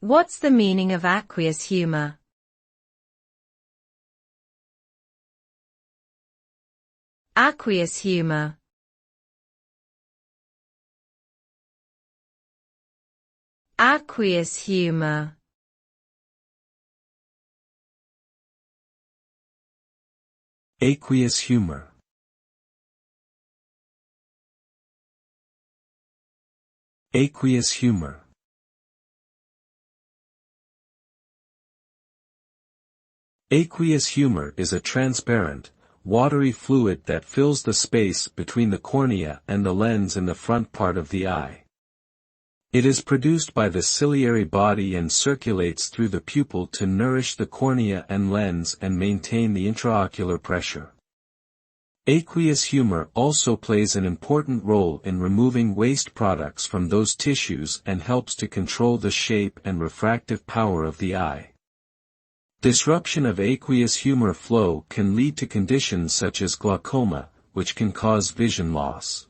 What's the meaning of aqueous humour? Aqueous humour. Aqueous humour. Aqueous humour. Aqueous humour. Aqueous humour is a transparent, watery fluid that fills the space between the cornea and the lens in the front part of the eye. It is produced by the ciliary body and circulates through the pupil to nourish the cornea and lens and maintain the intraocular pressure. Aqueous humour also plays an important role in removing waste products from those tissues and helps to control the shape and refractive power of the eye. Disruption of aqueous humour flow can lead to conditions such as glaucoma, which can cause vision loss.